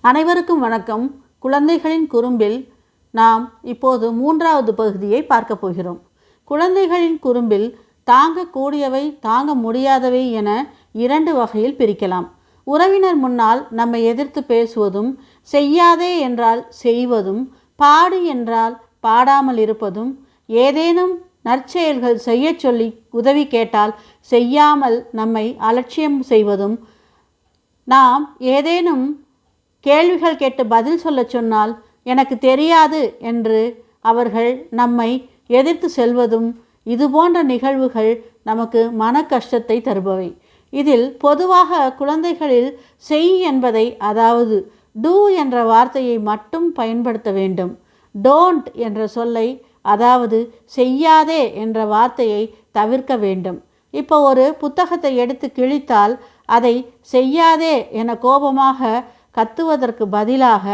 அனைவருக்கும் வணக்கம். குழந்தைகளின் குறும்பில் நாம் இப்போது 3வது பகுதியை பார்க்க போகிறோம். குழந்தைகளின் குறும்பில் தாங்கக்கூடியவை தாங்க முடியாதவை என 2 வகையில் பிரிக்கலாம். உறவினர் முன்னால் நம்மை எதிர்த்து பேசுவதும், செய்யாதே என்றால் செய்வதும், பாடு என்றால் பாடாமல் இருப்பதும், ஏதேனும் நற்செயல்கள் செய்ய சொல்லி உதவி கேட்டால் செய்யாமல் நம்மை அலட்சியம் செய்வதும், நாம் ஏதேனும் கேள்விகள் கேட்டு பதில் சொல்ல சொன்னால் எனக்கு தெரியாது என்று அவர்கள் நம்மை எதிர்த்து செல்வதும், இதுபோன்ற நிகழ்வுகள் நமக்கு மன கஷ்டத்தை தருபவை. இதில் பொதுவாக குழந்தைகளில் செய் என்பதை, அதாவது டூ என்ற வார்த்தையை மட்டும் பயன்படுத்த வேண்டும். டோன்ட் என்ற சொல்லை, அதாவது செய்யாதே என்ற வார்த்தையை தவிர்க்க வேண்டும். இப்போ ஒரு புத்தகத்தை எடுத்து கிழித்தால் அதை செய்யாதே என கோபமாக கத்துவதற்கு பதிலாக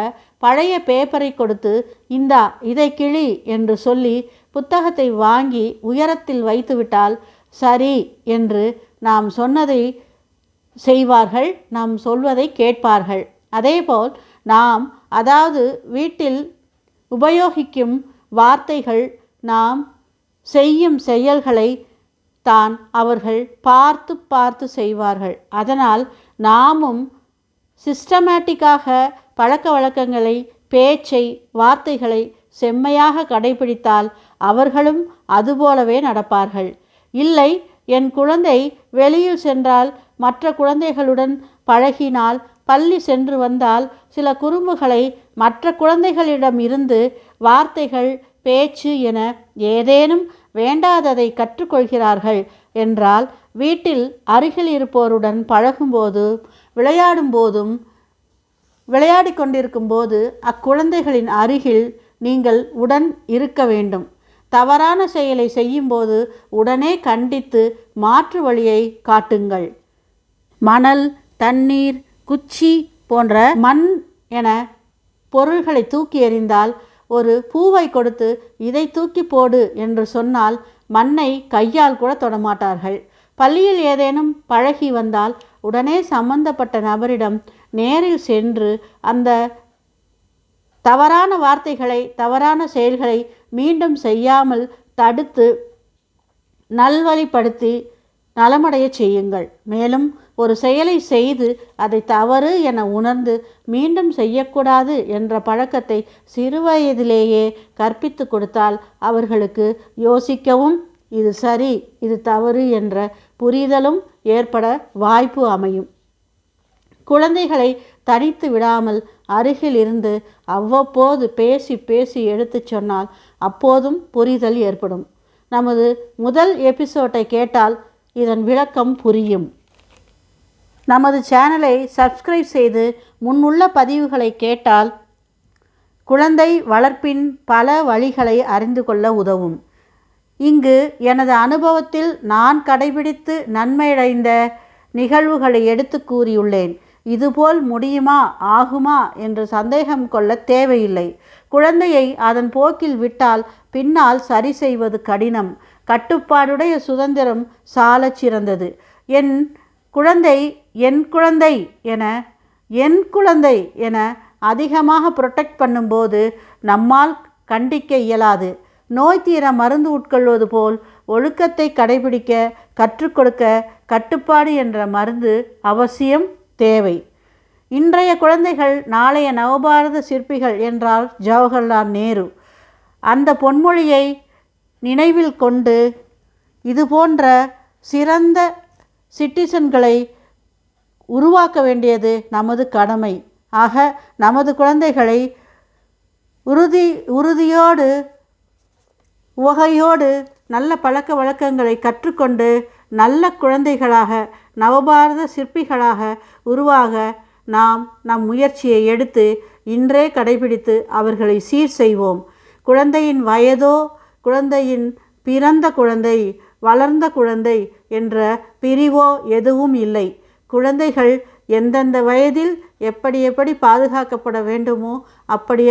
பழைய பேப்பரை கொடுத்து இந்தா இதை கிழி என்று சொல்லி புத்தகத்தை வாங்கி உயரத்தில் வைத்துவிட்டால் சரி என்று நாம் சொன்னதை செய்வார்கள், நாம் சொல்வதை கேட்பார்கள். அதேபோல் நாம், அதாவது வீட்டில் உபயோகிக்கும் வார்த்தைகள், நாம் செய்யும் செயல்களை தான் அவர்கள் பார்த்து பார்த்து செய்வார்கள். அதனால் நாமும் சிஸ்டமேட்டிக்காக பழக்க வழக்கங்களை, பேச்சை, வார்த்தைகளை செம்மையாக கடைபிடித்தால் அவர்களும் அதுபோலவே நடப்பார்கள். இல்லை, என் குழந்தை வெளியில் சென்றால், மற்ற குழந்தைகளுடன் பழகினால், பள்ளி சென்று வந்தால் சில குறும்புகளை மற்ற குழந்தைகளிடம் இருந்து வார்த்தைகள், பேச்சு என ஏதேனும் வேண்டாததை கற்றுக்கொள்கிறார்கள் என்றால், வீட்டில் அருகில் இருப்போருடன் பழகும்போது, விளையாடி கொண்டிருக்கும் போது அக்குழந்தைகளின் அருகில் நீங்கள் உடன் இருக்க வேண்டும். தவறான செயலை செய்யும்போது உடனே கண்டித்து மாற்று வழியை காட்டுங்கள். மணல், தண்ணீர், குச்சி போன்ற மண் என பொருள்களை தூக்கி எறிந்தால் ஒரு பூவை கொடுத்து இதை தூக்கி போடு என்று சொன்னால் மண்ணை கையால் கூட தொடமாட்டார்கள். பள்ளியில் ஏதேனும் பழகி வந்தால் உடனே சம்பந்தப்பட்ட நபரிடம் நேரில் சென்று அந்த தவறான வார்த்தைகளை, தவறான செயல்களை மீண்டும் செய்யாமல் தடுத்து நல்வழிப்படுத்தி நலமடைய செய்யுங்கள். மேலும் ஒரு செயலை செய்து அதை தவறு என உணர்ந்து மீண்டும் செய்யக்கூடாது என்ற பழக்கத்தை சிறுவயதிலேயே கற்பித்து கொடுத்தால் அவர்களுக்கு யோசிக்கவும், இது சரி இது தவறு என்ற புரிதலும் ஏற்பட வாய்ப்பு அமையும். குழந்தைகளை தனித்து விடாமல் அருகில் இருந்து அவ்வப்போது பேசி பேசி எடுத்து சொன்னால் அப்போதும் புரிதல் ஏற்படும். நமது முதல் எபிசோட்டை கேட்டால் இதன் விளக்கம் புரியும். நமது சேனலை சப்ஸ்கிரைப் செய்து முன்னுள்ள பதிவுகளை கேட்டால் குழந்தை வளர்ப்பின் பல வழிகளை அறிந்து கொள்ள உதவும். இங்கு எனது அனுபவத்தில் நான் கடைபிடித்து நன்மையடைந்த நிகழ்வுகளை எடுத்து கூறியுள்ளேன். இதுபோல் முடியுமா, ஆகுமா என்று சந்தேகம் கொள்ள தேவையில்லை. குழந்தையை அதன் போக்கில் விட்டால் பின்னால் சரி செய்வது கடினம். கட்டுப்பாடுடைய சுதந்திரம் சாலச் சிறந்தது. என் குழந்தை என் குழந்தை என அதிகமாக புரொடெக்ட் பண்ணும்போது நம்மால் கண்டிக்க இயலாது. நோய் தீர மருந்து உட்கொள்வது போல் ஒழுக்கத்தை கடைபிடிக்க கற்றுக் கொடுக்க கட்டுப்பாடு என்ற மருந்து அவசியம் தேவை. இன்றைய குழந்தைகள் நாளைய நவபாரத சிற்பிகள் என்றார் ஜவஹர்லால் நேரு. அந்த பொன்மொழியை நினைவில் கொண்டு இதுபோன்ற சிறந்த சிட்டிசன்களை உருவாக்க வேண்டியது நமது கடமை. ஆக நமது குழந்தைகளை உறுதியோடு உவகையோடு நல்ல பழக்க வழக்கங்களை கற்றுக்கொண்டு நல்ல குழந்தைகளாக, நவபாரத சிற்பிகளாக உருவாக நாம் நம் முயற்சியை எடுத்து இன்றே கடைபிடித்து அவர்களை சீர் செய்வோம். குழந்தையின் வயதோ, குழந்தையின் பிறந்த குழந்தை, வளர்ந்த குழந்தை என்ற பிரிவோ எதுவும் இல்லை. குழந்தைகள் எந்தெந்த வயதில் எப்படி பாதுகாக்கப்பட வேண்டுமோ அப்படி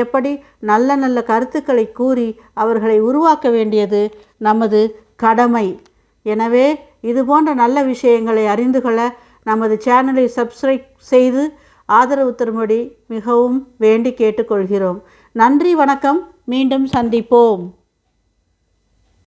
நல்ல நல்ல கருத்துக்களை கூறி அவர்களை உருவாக்க வேண்டியது நமது கடமை. எனவே இதுபோன்ற நல்ல விஷயங்களை அறிந்து கொள்ள நமது சேனலை சப்ஸ்கிரைப் செய்து ஆதரவு தரும்படி மிகவும் வேண்டி கேட்டுக்கொள்கிறோம். நன்றி, வணக்கம். மீண்டும் சந்திப்போம்.